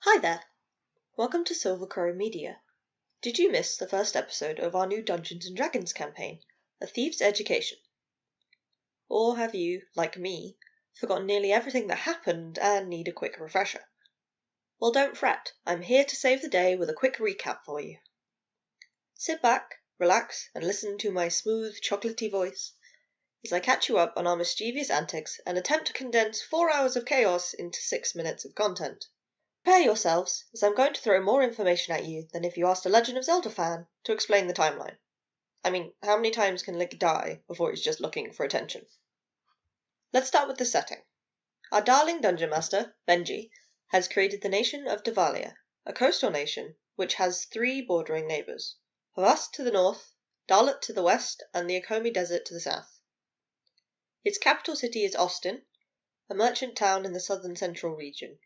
Hi there! Welcome to Silver Crow Media. Did you miss the first episode of our new Dungeons & Dragons campaign, A Thief's Education? Or have you, like me, forgotten nearly everything that happened and need a quick refresher? Well, don't fret, I'm here to save the day with a quick recap for you. Sit back, relax, and listen to my smooth, chocolatey voice as I catch you up on our mischievous antics and attempt to condense 4 hours of chaos into 6 minutes of content. Prepare yourselves, as I'm going to throw more information at you than if you asked a Legend of Zelda fan to explain the timeline. I mean, how many times can Link die before he's just looking for attention? Let's start with the setting. Our darling Dungeon Master, Benji, has created the nation of Thalian, a coastal nation which has 3 bordering neighbours: Havas to the north, Dalit to the west, and the Akomi Desert to the south. Its capital city is Austin, a merchant town in the southern central region.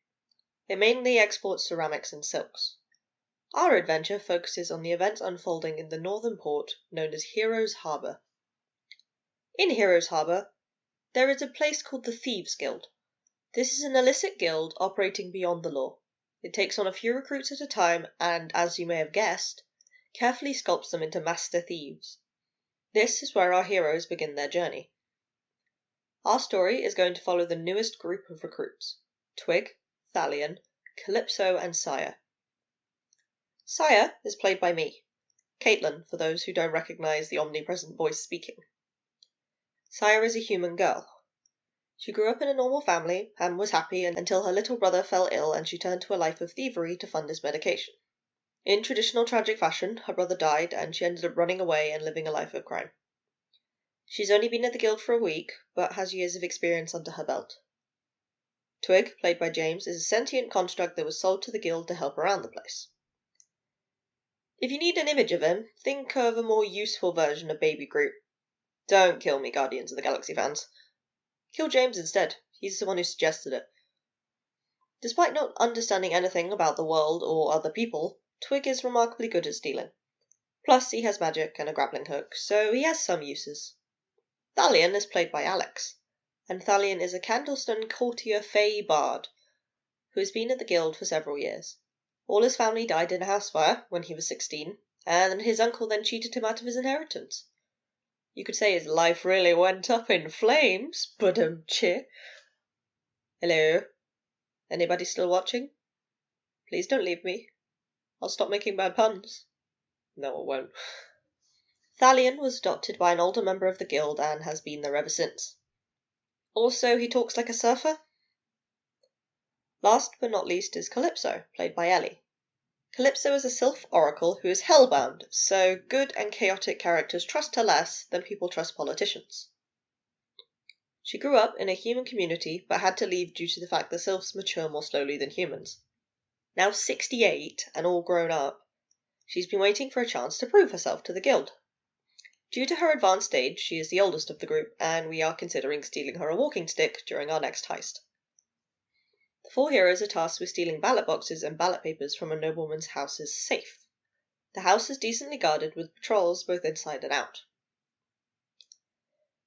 It mainly exports ceramics and silks. Our adventure focuses on the events unfolding in the northern port known as Heroes Harbour. In Heroes Harbour, there is a place called the Thieves Guild. This is an illicit guild operating beyond the law. It takes on a few recruits at a time and, as you may have guessed, carefully sculpts them into master thieves. This is where our heroes begin their journey. Our story is going to follow the newest group of recruits: Twig, Thalian, Calypso, and Saya. Saya is played by me, Caitlin, for those who don't recognise the omnipresent voice speaking. Saya is a human girl. She grew up in a normal family and was happy until her little brother fell ill and she turned to a life of thievery to fund his medication. In traditional tragic fashion, her brother died and she ended up running away and living a life of crime. She's only been at the guild for a week, but has years of experience under her belt. Twig, played by James, is a sentient construct that was sold to the guild to help around the place. If you need an image of him, think of a more useful version of Baby Groot. Don't kill me, Guardians of the Galaxy fans. Kill James instead. He's the one who suggested it. Despite not understanding anything about the world or other people, Twig is remarkably good at stealing. Plus, he has magic and a grappling hook, so he has some uses. Thalian is played by Alex, and Thalian is a Candlestone courtier Fey bard who has been at the guild for several years. All his family died in a house fire when he was 16, and his uncle then cheated him out of his inheritance. You could say his life really went up in flames, but cheer. Hello? Anybody still watching? Please don't leave me. I'll stop making bad puns. No, I won't. Thalian was adopted by an older member of the guild and has been there ever since. Also, he talks like a surfer. Last but not least is Calypso, played by Ellie. Calypso is a sylph oracle who is hellbound, so good and chaotic characters trust her less than people trust politicians. She grew up in a human community but had to leave due to the fact that sylphs mature more slowly than humans. Now 68 and all grown up, she's been waiting for a chance to prove herself to the guild. Due to her advanced age, she is the oldest of the group, and we are considering stealing her a walking stick during our next heist. The 4 heroes are tasked with stealing ballot boxes and ballot papers from a nobleman's house's safe. The house is decently guarded with patrols both inside and out.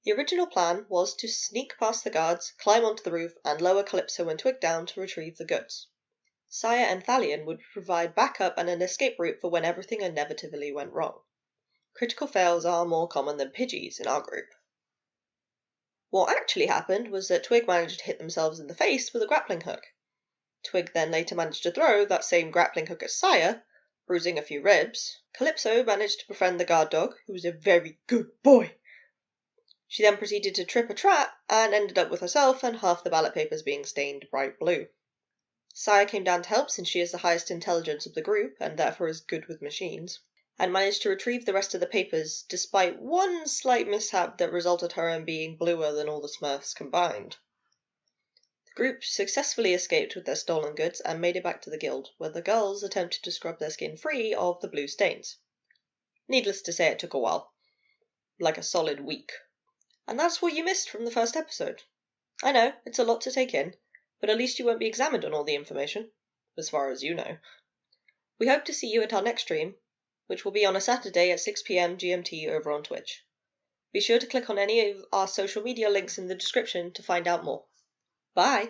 The original plan was to sneak past the guards, climb onto the roof, and lower Calypso and Twig down to retrieve the goods. Saya and Thalian would provide backup and an escape route for when everything inevitably went wrong. Critical fails are more common than Pidgeys in our group. What actually happened was that Twig managed to hit themselves in the face with a grappling hook. Twig then later managed to throw that same grappling hook at Saya, bruising a few ribs. Calypso managed to befriend the guard dog, who was a very good boy. She then proceeded to trip a trap and ended up with herself and half the ballot papers being stained bright blue. Saya came down to help since she is the highest intelligence of the group and therefore is good with machines, and managed to retrieve the rest of the papers despite one slight mishap that resulted her in being bluer than all the Smurfs combined. The group successfully escaped with their stolen goods and made it back to the guild, where the girls attempted to scrub their skin free of the blue stains. Needless to say, it took a while. Like a solid week. And that's what you missed from the first episode. I know, it's a lot to take in, but at least you won't be examined on all the information, as far as you know. We hope to see you at our next stream, which will be on a Saturday at 6 PM GMT over on Twitch. Be sure to click on any of our social media links in the description to find out more. Bye!